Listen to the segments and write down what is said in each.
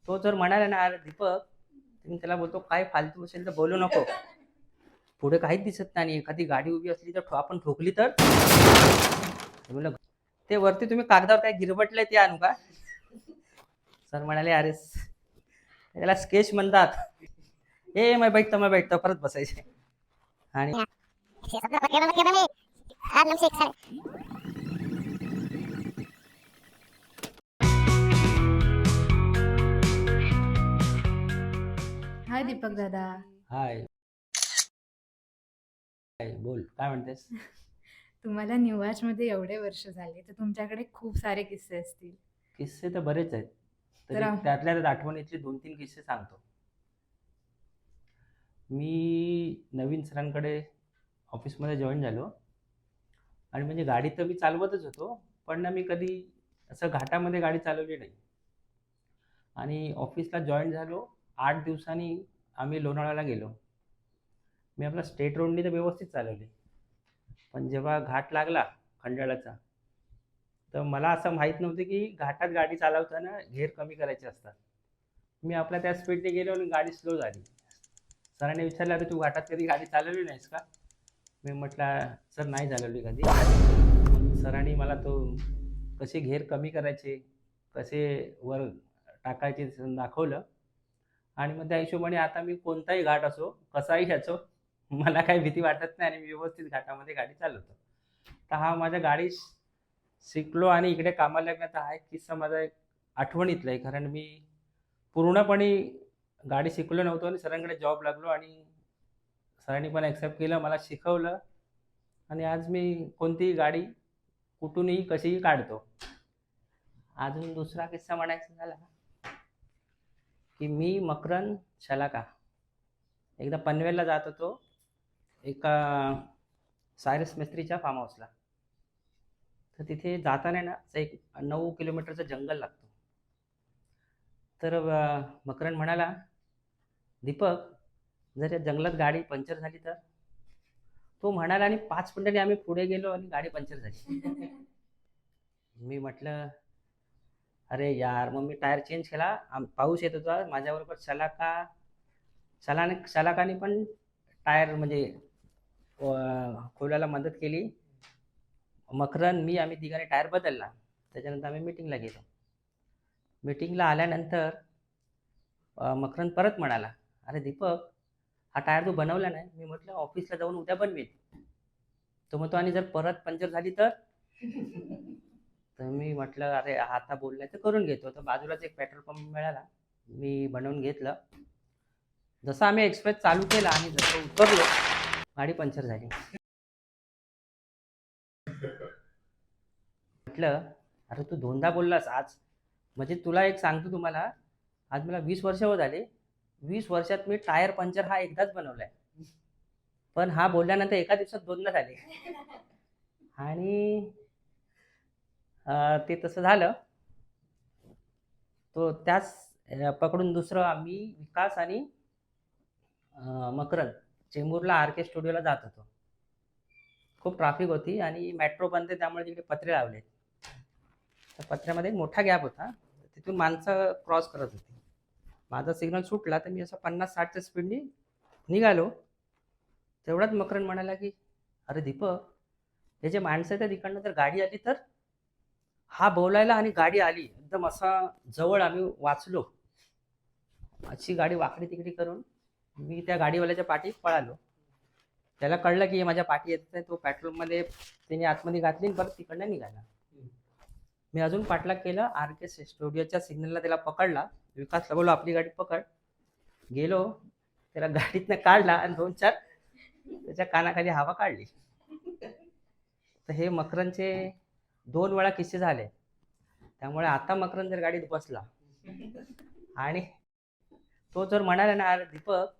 तो जर म्हणाला ना, अरे दीपक, मी त्याला बोलतो काय फालतू असेल तर बोलू नको. पुढे काहीच दिसत नाही आणि एखादी गाडी उभी असली तर आपण ठोकली तर म्हणलं, ते वरती तुम्ही कागदावर काय गिरबटलंय ते आणू का? सर म्हणाले, अरे त्याला स्केच म्हणतात. मैं बैठतो परत बसायचे. आणि हाय दीपक दादा. हाय बोल, काय म्हणतेस? तुम्हाला निवासमध्ये एवढे वर्ष झाले तर तुमच्याकडे खूप सारे किस्से असतील. किस्से तर बरेच आहेत. तर तरी त्यातल्या त्यात आठवणीतले 2-3 किस्से सांगतो. मी नवीन सरांकडे ऑफिसमध्ये जॉईन झालो आणि म्हणजे गाडी तर मी चालवतच होतो, पण ना मी कधी असं घाटामध्ये गाडी चालवली नाही. आणि ऑफिसला जॉईन झालो 8 दिवसांनी आम्ही लोणावळ्याला गेलो. मी आपला स्टेट रोडनी तर व्यवस्थित चालवली, पण जेव्हा घाट लागला खंडाळ्याचा, तर मला असं माहीत नव्हतं की घाटात गाडी चालवताना घेर कमी करायचे असतात. मी आपल्या त्या स्पीडने गेलो आणि गाडी स्लो झाली. सरांनी विचारलं, अरे तू घाटात कधी गाडी चालवली नाहीस का? मी म्हटलं, सर नाही चालवली कधी. मग सरांनी मला तो कसे घेर कमी करायचे, कसे वर टाकायचे दाखवलं. आणि मग त्या हिशोबाने आता मी कोणताही घाट असो, कसाही असो, मला काही भीती वाटत नाही आणि मी व्यवस्थित घाटामध्ये गाडी चालवतो. तर हा माझ्या गाडी शिकलो आणि इकडे कामाला लागण्याचा हा एक किस्सा माझा एक आठवणीतला आहे. कारण मी पूर्णपणे गाडी शिकलो नव्हतो आणि सरांकडे जॉब लागलो आणि सरांनी पण ॲक्सेप्ट केलं, मला शिकवलं आणि आज मी कोणतीही गाडी कुठूनही कशीही काढतो. अजून दुसरा किस्सा म्हणायचा झाला की मी मकरन शलाका एकदा पनवेलला जात होतो एका सायरस मिस्त्रीच्या फार्म हाऊसला. तर तिथे जाताना ना एक 9 किलोमीटरचं जंगल लागतो. तर मकरन म्हणाला, दीपक, जर या जंगलात गाडी पंक्चर झाली तर? तो म्हणाला आणि 5 मिनिटांनी आम्ही पुढे गेलो आणि गाडी पंक्चर झाली. मी म्हटलं, अरे यार. मग मी टायर चेंज केला. पाऊस येत होता, माझ्याबरोबर शलाकाने पण टायर म्हणजे खोलायला मदत केली. मकरन, मी, आम्ही तिघांनी टायर बदलला. त्याच्यानंतर आम्ही मीटिंगला गेलो. मीटिंगला आल्यानंतर मकरन परत म्हणाला, अरे दीपक, हा टायर तू बनवला नाही. मी म्हटलं, ऑफिसला जाऊन उद्या बनवेल. तो म्हणतो, आणि जर परत पंक्चर झाली तर? तर मी म्हटलं, अरे आता बोललाय तर करून घेतो. तर बाजूलाच एक पेट्रोल पंप मिळाला, मी बनवून घेतलं. जसं आम्ही एक्सप्रेस चालू केला आणि जसं उतरलो, गाडी पंक्चर झाली. म्हटलं, अरे तू दोनदा बोललास आज. म्हणजे तुला एक सांगतो तुम्हाला, आज मला 20 वर्ष होत आले. 20 वर्षात मी टायर पंक्चर हा एकदाच बनवलाय, पण हा बोलल्यानंतर एका दिवसात दोनदा झाले. आणि ते तसं झालं. तो त्याच पकडून दुसरं आम्ही विकास आणि मकरन चेंबूरला आर के स्टुडिओला जात होतो. खूप ट्रॅफिक होती आणि मेट्रो बंद आहे, त्यामुळे तिकडे पत्रे लावले. त्या पत्र्यामध्ये एक मोठा गॅप होता, तिथून माणसं क्रॉस करत होती. माझा सिग्नल सुटला तर मी असं 50-60च्या स्पीडनी निघालो. तेवढ्यात मकरन म्हणाला की, अरे दीपक, हे जे माणसं आहेत तिकडनं जर गाडी आली तर? हा बोलायला आणि गाडी आली एकदम असा जवळ, आम्ही वाचलो. अशी गाडी वाकडी तिकडी करून मी त्या गाडीवाल्याच्या पाठी पळालो. त्याला कळलं की माझ्या पाठी येत नाही. तो पेट्रोलमध्ये त्याने आतमध्ये घातली आणि परत तिकडनं निघाला. मी अजून पाठलाग केला. आर के स्टुडिओच्या सिग्नलला त्याला पकडला. विकासला बोललो, आपली गाडी पकड. गेलो, त्याला गाडीतनं काढला आणि 2-4 त्याच्या कानाखाली हवा काढली. तर हे मकरनचे 2 वेळा किस्से झाले. त्यामुळे आता मकरन जर गाडीत बसला आणि तो जर म्हणाला ना, अरे दीपक,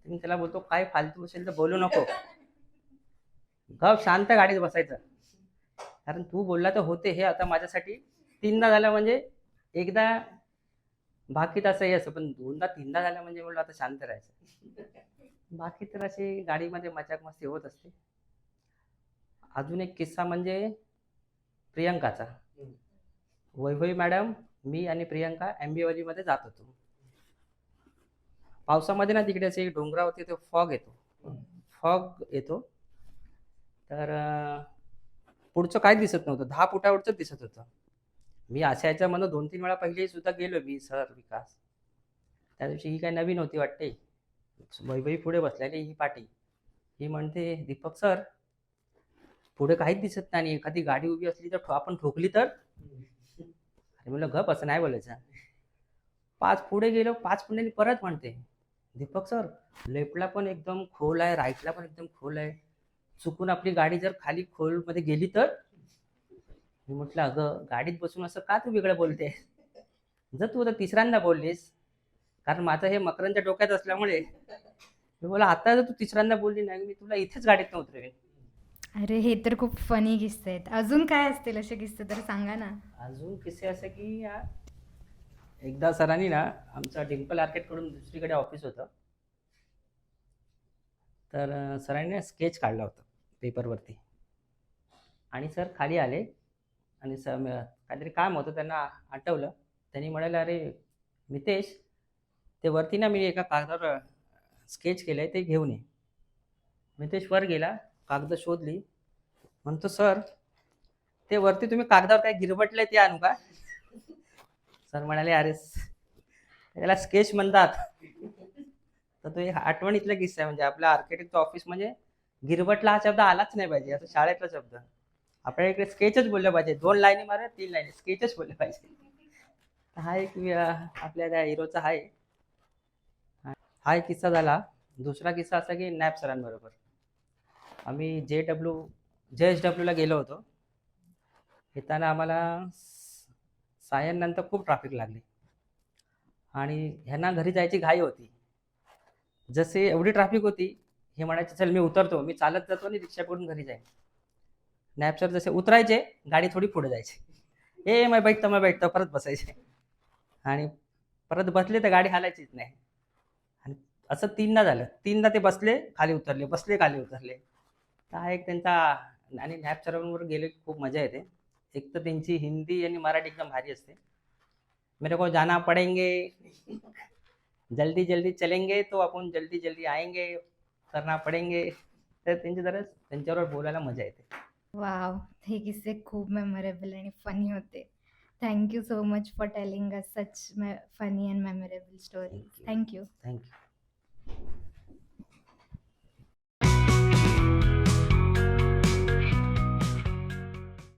मी त्याला बोलतो काय फालतू असेल तर बोलू नको. गप शांत गाडीत बसायचं. कारण तू बोलला तर होते. हे आता माझ्यासाठी 3दा झालं, म्हणजे एकदा बाकी तसंही असं, पण 2दा-3दा झालं म्हणजे बोललो आता शांत राहायचं. बाकी तर अशी गाडीमध्ये मजाक मस्ती होत असते. अजून एक किस्सा म्हणजे प्रियंकाचा. वैभवी मॅडम, मी आणि प्रियंका MBA मध्ये जात होतो. पावसामध्ये ना तिकडे असे डोंगरावरती तो फॉग येतो. तर पुढचं काही दिसत नव्हतं, 10 फुटावरच दिसत होतं. मी अशा याच्या म्हणून 2-3 वेळा पहिले सुद्धा गेलो मी, सर विकास. त्या दिवशी ही काय नवीन होती वाटते. वैभवी पुढे बसलेली ही पाटी. ही म्हणते, दीपक सर, पुढे काहीच दिसत नाही, एखादी गाडी उभी असली तर आपण ठोकली तर? अरे म्हणलं गप, असं नाही बोलायचं. 5 पुढे गेलो, 5 पुढे परत म्हणते, दीपक सर, लेफ्टला पण एकदम खोल आहे, राईटला पण एकदम खोल आहे, चुकून आपली गाडी जर खाली खोलमध्ये गेली तर? मी म्हटलं, अगं गाडीत बसून असं का तू वेगळं बोलते? जर तू आता तिसऱ्यांदा बोललीस, कारण माझं हे मकरांच्या डोक्यात असल्यामुळे मी बोला, आता जर तू तिसऱ्यांदा बोलली नाही, मी तुला इथेच गाडीत उतरवेन. अरे हे तर खूप फनी किस्से आहेत. अजून काय असतील असे किस्से तर सांगा ना. अजून किस्से असे की एकदा सरांनी ना, आमचा डिम्पल आर्केडकडून दुसरीकडे ऑफिस होतं. तर सरांनी स्केच काढला होता पेपरवरती. आणि सर खाली आले आणि काहीतरी काम होतं, त्यांना आठवलं. त्यांनी म्हणाले, अरे मितेश, ते वरती ना मी एका कागदावर स्केच केलं आहे, ते घेऊन ये. मितेश वर गेला, कागद शोधली. म्हणतो, सर ते वरती तुम्ही कागदावर काय गिरबटलंय ते आणू का? सर म्हणाले, अरे त्याला स्केच म्हणतात. तर तो एक आठवणीतला किस्सा आहे. म्हणजे आपल्या आर्किटेक्ट ऑफिस म्हणजे गिरबटला हा शब्द आलाच नाही पाहिजे, असं शाळेतला शब्द. आपल्या इकडे स्केचच बोललं पाहिजे. 2 लाईनी मारा, 3 लाईनी स्केचच बोललं पाहिजे. हा एक आपल्या त्या हिरोचा आहे. हा एक किस्सा झाला. दुसरा किस्सा असा की नॅप सरांबरोबर आम्ही JSW ला गेलो होतो. येताना आम्हाला सायननंतर खूप ट्रॅफिक लागली आणि ह्यांना घरी जायची घाई होती. जसे एवढी ट्रॅफिक होती, हे म्हणायचे, चल मी उतरतो, मी चालत जातो आणि रिक्षा करून घरी जाईन. नॅप सर जसे उतरायचे, गाडी थोडी पुढे जायची, मैं बैठतो परत बसायचे. आणि परत बसले तर गाडी हालायचीच नाही. आणि असं 3दा झालं. 3दा ते बसले खाली उतरले, बसले खाली उतरले. तर हा एक त्यांचा. आणि नॅप सरांबरोबर गेले की खूप मजा येते. एक तर त्यांची हिंदी आणि मराठी एकदम भारी असते. मेरे को जाना पडेंगे, जल्दी जल्दी चलेंगे तो आपण जल्दी जल्दी आएंगे, करना पडेंगे. तर त्यांच्याबरोबर बोलायला मजा येते. वाव! हे किस्से खूप मेमोरेबल आणि फनी होते. Thank you so much for telling us such funny and memorable stories. Thank you. Thank you. Thank you.